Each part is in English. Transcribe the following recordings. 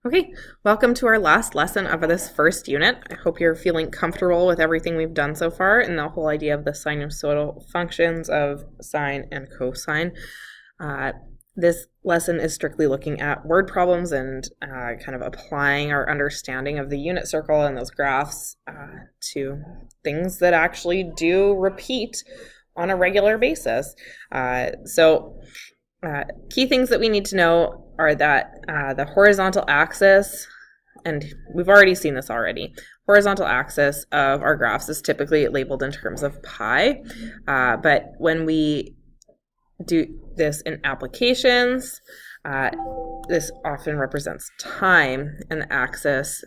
Okay, welcome to our last lesson of this first unit. I hope you're feeling comfortable with everything we've done so far and the whole idea of the sinusoidal functions of sine and cosine. This lesson is strictly looking at word problems and kind of applying our understanding of the unit circle and those graphs to things that actually do repeat on a regular basis. Key things that we need to know are that the horizontal axis, and we've already seen this already, horizontal axis of our graphs is typically labeled in terms of pi, but when we do this in applications, this often represents time, and the axis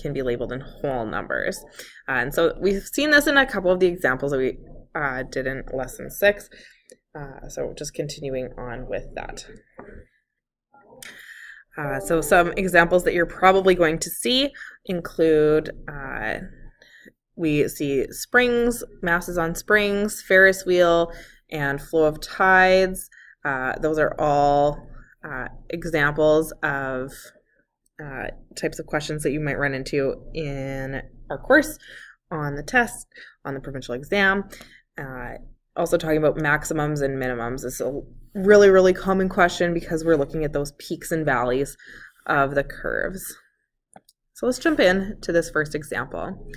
can be labeled in whole numbers. And so we've seen this in a couple of the examples that we did in lesson 6. So just continuing on with that. So some examples that you're probably going to see include, we see springs, masses on springs, Ferris wheel, and flow of tides. Those are all examples of types of questions that you might run into in our course, on the test, on the provincial exam. Also talking about maximums and minimums is a really, really common question because we're looking at those peaks and valleys of the curves. So let's jump in to this first example.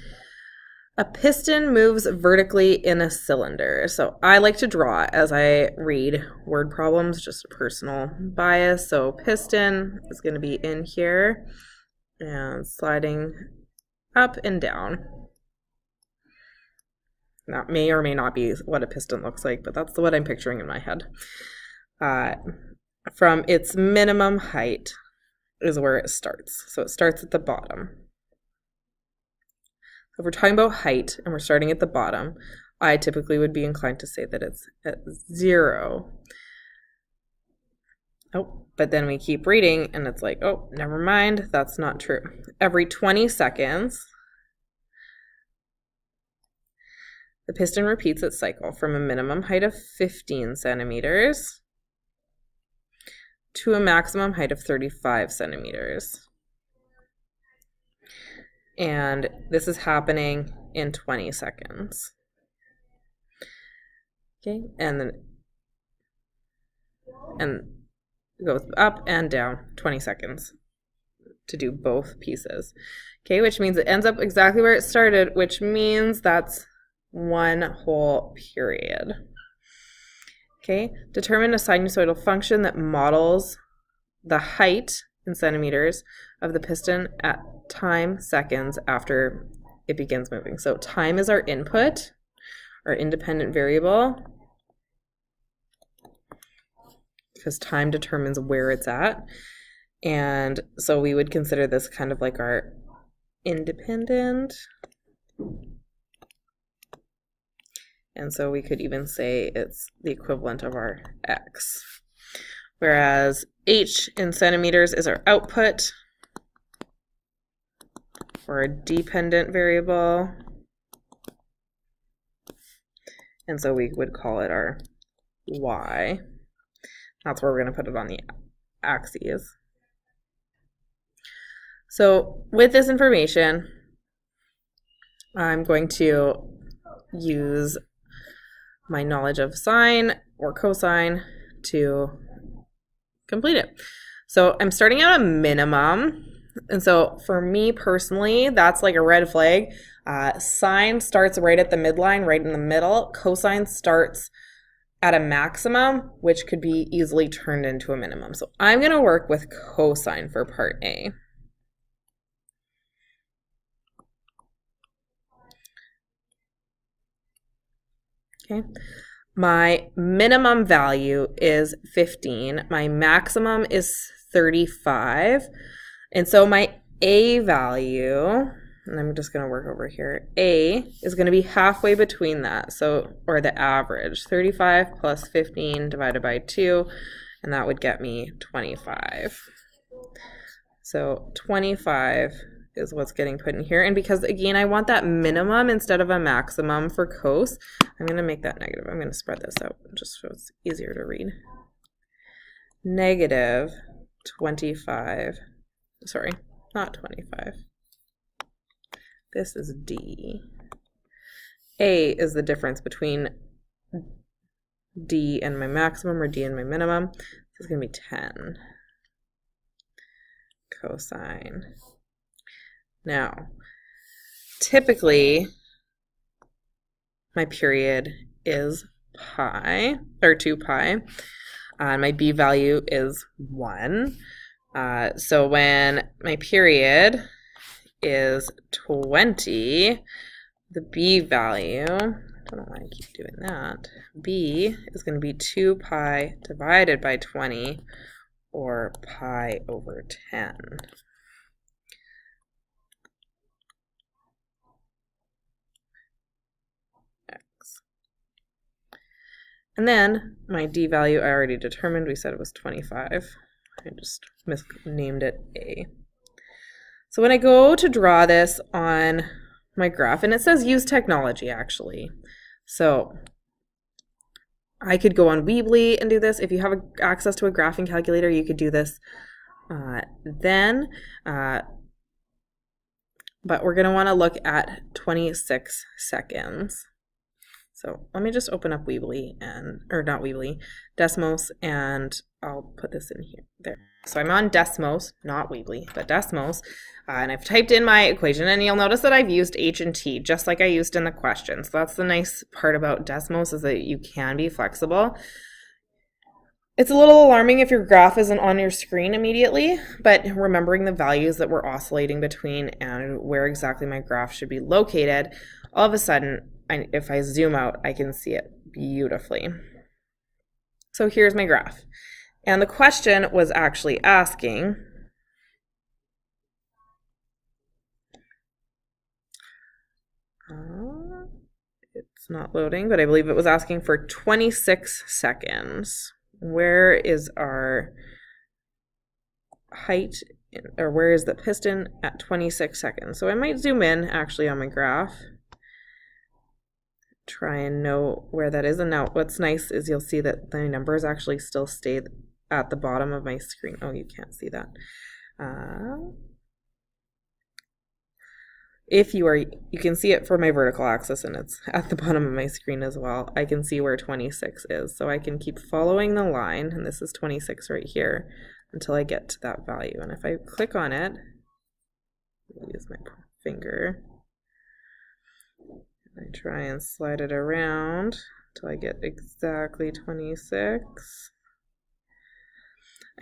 A piston moves vertically in a cylinder. So I like to draw as I read word problems, just a personal bias. So piston is going to be in here and sliding up and down. That may or may not be what a piston looks like, but that's what I'm picturing in my head. From its minimum height is where it starts. So it starts at the bottom. So if we're talking about height and we're starting at the bottom, I typically would be inclined to say that it's at 0. Oh, but then we keep reading and it's like, oh, never mind, that's not true. Every 20 seconds, the piston repeats its cycle from a minimum height of 15 centimeters to a maximum height of 35 centimeters. And this is happening in 20 seconds. Okay, and then it goes up and down 20 seconds to do both pieces. Okay, which means it ends up exactly where it started, which means that's one whole period. Okay, determine a sinusoidal function that models the height in centimeters of the piston at time seconds after it begins moving. So time is our input, our independent variable, because time determines where it's at. And so we would consider this kind of like our independent. And so we could even say it's the equivalent of our x. Whereas h in centimeters is our output, or a dependent variable. And so we would call it our y. That's where we're going to put it on the axes. So with this information, I'm going to use my knowledge of sine or cosine to complete it. So I'm starting at a minimum. And so for me personally, that's like a red flag. Sine starts right at the midline, right in the middle. Cosine starts at a maximum, which could be easily turned into a minimum. So I'm going to work with cosine for part A. Okay, my minimum value is 15. My maximum is 35. And so my A value, and I'm just going to work over here, A is going to be halfway between that. So, or the average, 35 plus 15 divided by 2, and that would get me 25. So 25 is what's getting put in here. And because, again, I want that minimum instead of a maximum for cos, I'm going to make that negative. I'm going to spread this out just so it's easier to read. Negative 25 sorry, not 25. This is D. A is the difference between D and my maximum or D and my minimum. This is going to be 10 cosine. Now, typically, my period is pi, or 2 pi. My B value is 1. So when my period is 20, the B value, I don't know why I keep doing that, B is going to be 2 pi divided by 20, or pi over 10. X. And then my D value I already determined. We said it was 25. I just misnamed it A. So when I go to draw this on my graph, and it says use technology actually. So I could go on Weebly and do this. If you have access to a graphing calculator, you could do this then. But we're going to want to look at 26 seconds. So let me just open up Weebly or not Weebly, Desmos, and I'll put this in here. There. So I'm on Desmos, not Weebly, but Desmos, and I've typed in my equation, and you'll notice that I've used H and T just like I used in the question. So that's the nice part about Desmos, is that you can be flexible. It's a little alarming if your graph isn't on your screen immediately, but remembering the values that we're oscillating between and where exactly my graph should be located, all of a sudden, if I zoom out, I can see it beautifully. So here's my graph. And the question was actually asking, it's not loading, but I believe it was asking for 26 seconds. Where is our height, or where is the piston at 26 seconds? So I might zoom in actually on my graph, try and know where that is. And now what's nice is you'll see that the numbers actually still stay at the bottom of my screen. Oh, you can't see that. If you can see it for my vertical axis, and it's at the bottom of my screen as well. I can see where 26 is, so I can keep following the line, and this is 26 right here, until I get to that value. And if I click on it, I'll use my finger, I try and slide it around until I get exactly 26.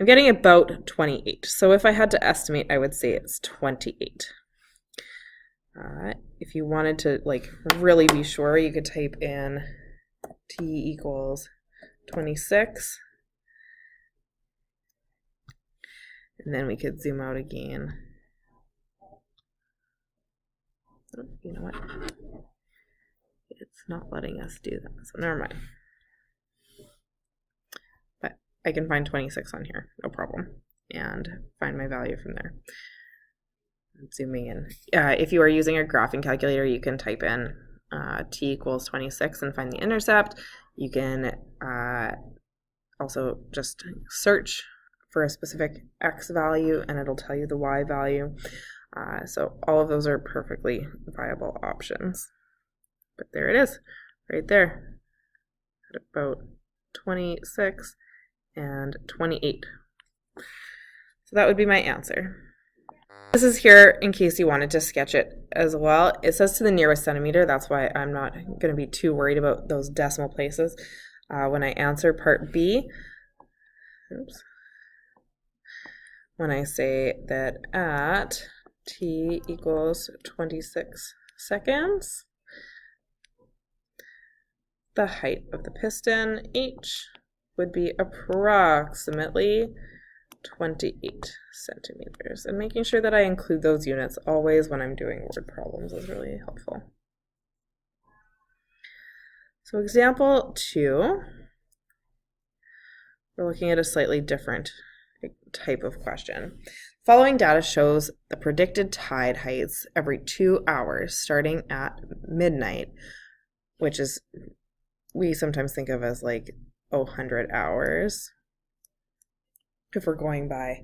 I'm getting about 28. So if I had to estimate, I would say it's 28. If you wanted to really be sure, you could type in T equals 26. And then we could zoom out again. Oh, you know what? It's not letting us do that, so never mind. But I can find 26 on here, no problem, and find my value from there. Zooming in. If you are using a graphing calculator, you can type in T equals 26 and find the intercept. You can also just search for a specific X value and it'll tell you the Y value. So all of those are perfectly viable options. But there it is, right there, at about 26 and 28. So that would be my answer. This is here in case you wanted to sketch it as well. It says to the nearest centimeter. That's why I'm not going to be too worried about those decimal places. When I answer part B, oops, when I say that at T equals 26 seconds, the height of the piston, H, would be approximately 28 centimeters. And making sure that I include those units always when I'm doing word problems is really helpful. So example 2, we're looking at a slightly different type of question. Following data shows the predicted tide heights every 2 hours starting at midnight, which is, we sometimes think of as like 100 hours if we're going by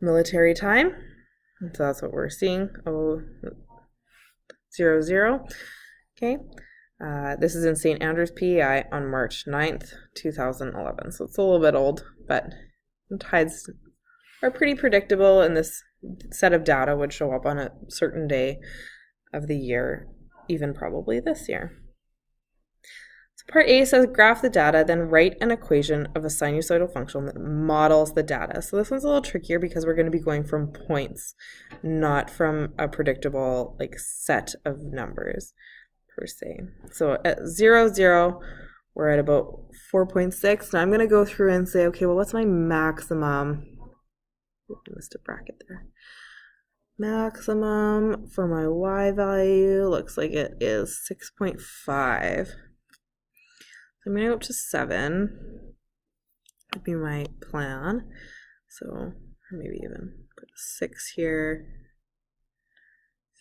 military time. So that's what we're seeing. 000. Okay. This is in St. Andrews, PEI on March 9th, 2011. So it's a little bit old, but tides are pretty predictable, and this set of data would show up on a certain day of the year, even probably this year. So part A says graph the data, then write an equation of a sinusoidal function that models the data. So this one's a little trickier because we're going to be going from points, not from a predictable like set of numbers per se. So at 0, 0, we're at about 4.6. Now I'm going to go through and say, okay, well, what's my maximum? I missed a bracket there. Maximum for my y value looks like it is 6.5. I'm going to go up to 7. Would be my plan. So, or maybe even put a 6 here.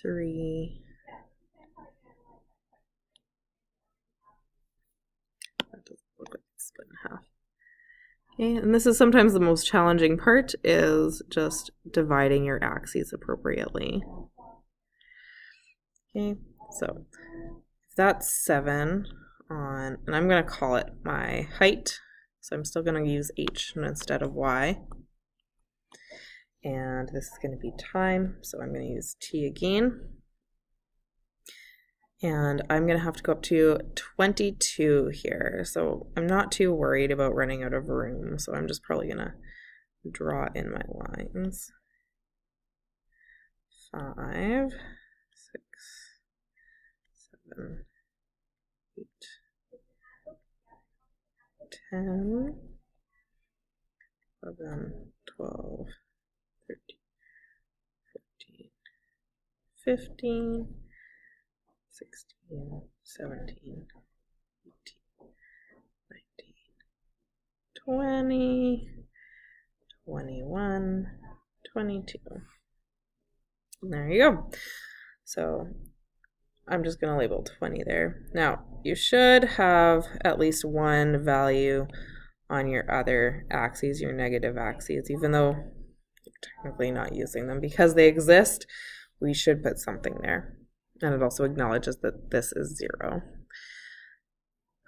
3. That doesn't look like it's split in half. Okay, and this is sometimes the most challenging part, is just dividing your axes appropriately. Okay, so if that's 7 on, and I'm going to call it my height, so I'm still going to use h instead of y. And this is going to be time, so I'm going to use t again. And I'm going to have to go up to 22 here. So I'm not too worried about running out of room. So I'm just probably going to draw in my lines. 5, 6, 7, 8, 10, 11, 12, 13, 14, 15, 16, 17, 18, 19, 20, 21, 22. And there you go. So I'm just going to label 20 there. Now, you should have at least one value on your other axes, your negative axes, even though you're technically not using them. Because they exist, we should put something there. And it also acknowledges that this is 0.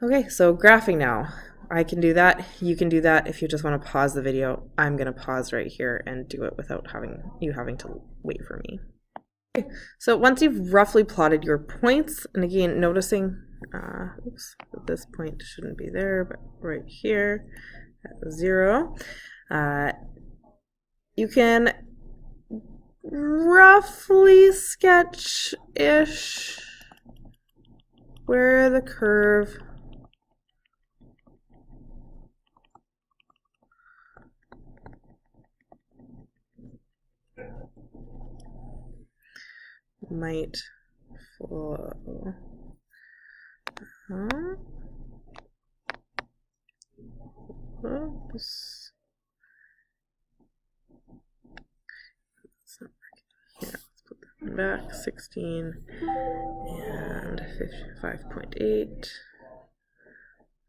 Okay, so graphing now. I can do that. You can do that. If you just want to pause the video, I'm going to pause right here and do it without having to wait for me. Okay, so once you've roughly plotted your points, and again, noticing, oops, this point shouldn't be there, but right here at 0, you can roughly sketch-ish where the curve might flow. Oops. Here, let's put that back. 16 and 5.8.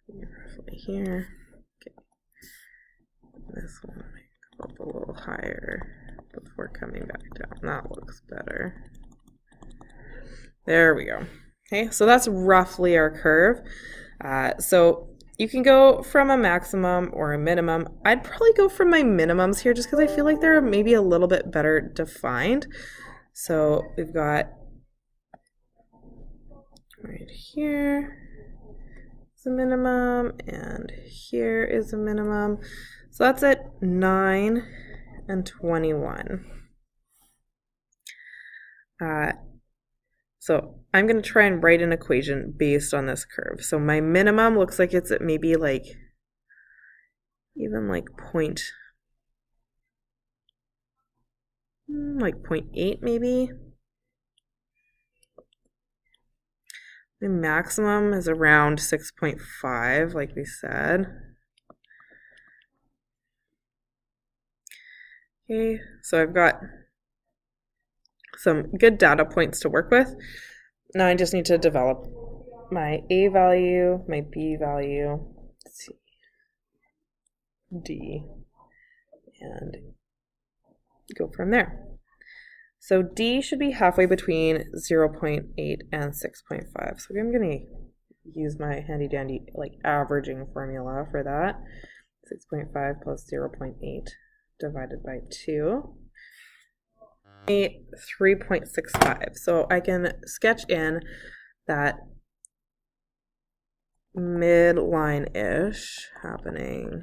Roughly here. Okay. This one might go up a little higher before coming back down. That looks better. There we go. Okay, so that's roughly our curve. So you can go from a maximum or a minimum. I'd probably go from my minimums here just because I feel like they're maybe a little bit better defined. So we've got right here is a minimum, and here is a minimum. So that's at 9 and 21. So I'm going to try and write an equation based on this curve. So my minimum looks like it's at maybe like, even like 0.8 maybe. The maximum is around 6.5, like we said. Okay, so I've got some good data points to work with. Now I just need to develop my A value, my B value, C, D, and go from there. So D should be halfway between 0.8 and 6.5. So I'm going to use my handy dandy like averaging formula for that. 6.5 plus 0.8 divided by 2. 3.65. So I can sketch in that midline-ish happening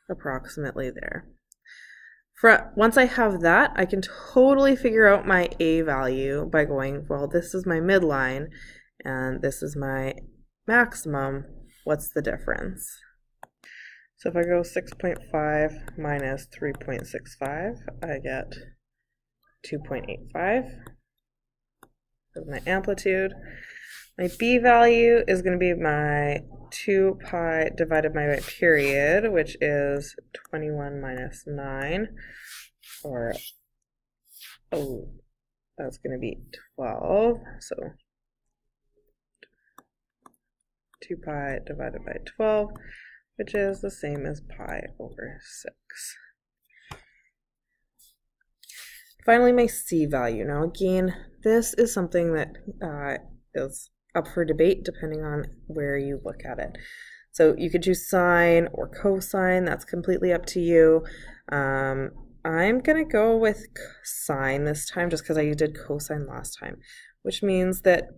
approximately there. Once I have that, I can totally figure out my A value by going, well, this is my midline and this is my maximum. What's the difference? So if I go 6.5 minus 3.65, I get 2.85 as my amplitude. My B value is going to be my 2 pi divided by my period, which is 21 minus 9, or, oh, that's going to be 12, so 2 pi divided by 12, which is the same as pi over 6. Finally, my C value. Now again, this is something that is up for debate depending on where you look at it. So you could choose sine or cosine, that's completely up to you. I'm gonna go with sine this time just because I did cosine last time, which means that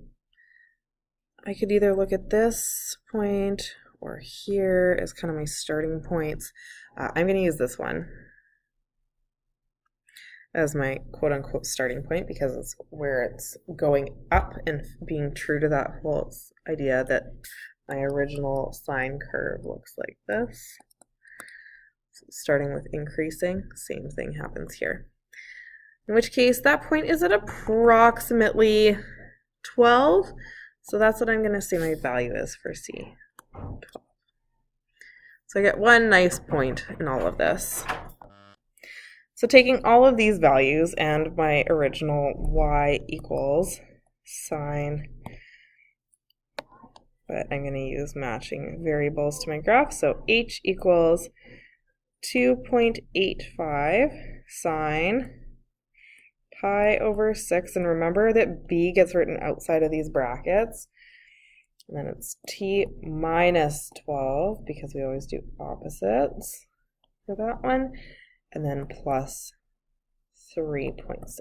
I could either look at this point or here as kind of my starting points. I'm gonna use this one as my quote-unquote starting point because it's where it's going up and being true to that whole idea that my original sine curve looks like this. So starting with increasing, same thing happens here. In which case, that point is at approximately 12. So that's what I'm going to say my value is for C, 12. So I get one nice point in all of this. So taking all of these values and my original y equals sine, but I'm going to use matching variables to my graph. So h equals 2.85 sine pi over 6. And remember that b gets written outside of these brackets. And then it's t minus 12 because we always do opposites for that one. And then plus 3.65.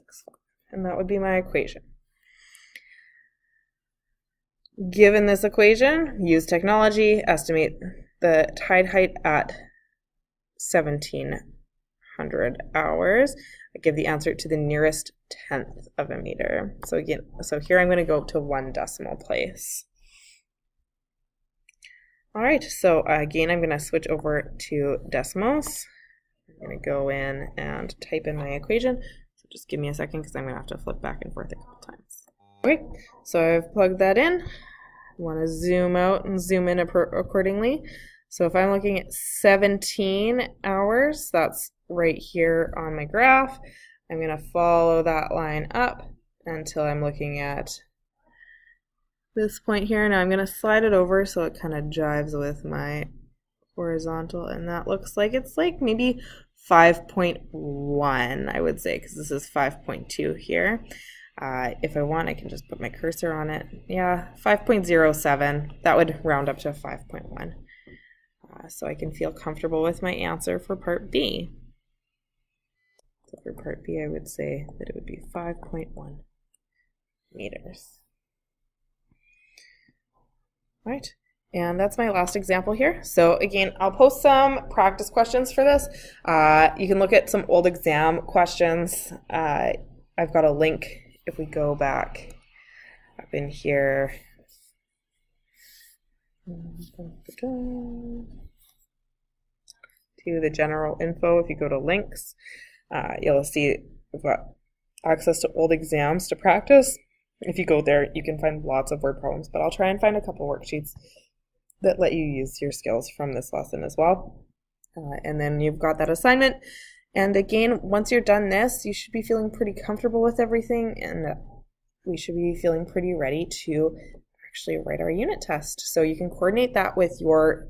And that would be my equation. Given this equation, use technology, estimate the tide height at 1700 hours. I give the answer to the nearest tenth of a meter. So again, here I'm going to go to 1 decimal place. All right, so again, I'm going to switch over to decimals. I'm going to go in and type in my equation. So just give me a second because I'm going to have to flip back and forth a couple times. Okay, so I've plugged that in. I want to zoom out and zoom in accordingly. So if I'm looking at 17 hours, that's right here on my graph. I'm going to follow that line up until I'm looking at this point here. Now I'm going to slide it over so it kind of jives with my horizontal, and that looks like it's like maybe 5.1, I would say, because this is 5.2 here. If I want, I can just put my cursor on it. Yeah, 5.07. That would round up to 5.1. So I can feel comfortable with my answer for part B. So for part B, I would say that it would be 5.1 meters. All right. And that's my last example here. So again, I'll post some practice questions for this. You can look at some old exam questions. I've got a link if we go back up in here. To the general info, if you go to links, you'll see we've got access to old exams to practice. If you go there, you can find lots of word problems, but I'll try and find a couple worksheets that let you use your skills from this lesson as well. And then you've got that assignment. And again, once you're done this, you should be feeling pretty comfortable with everything, and we should be feeling pretty ready to actually write our unit test. So you can coordinate that with your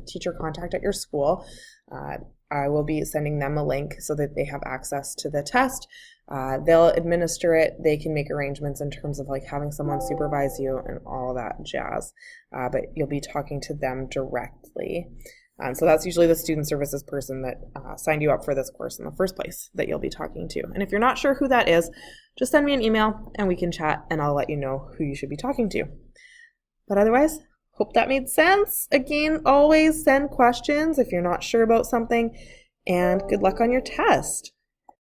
teacher contact at your school. I will be sending them a link so that they have access to the test. They'll administer it. They can make arrangements in terms of like having someone supervise you and all that jazz. But you'll be talking to them directly. So that's usually the student services person that signed you up for this course in the first place that you'll be talking to. And if you're not sure who that is, just send me an email and we can chat and I'll let you know who you should be talking to. But otherwise, hope that made sense. Again, always send questions if you're not sure about something, and good luck on your test.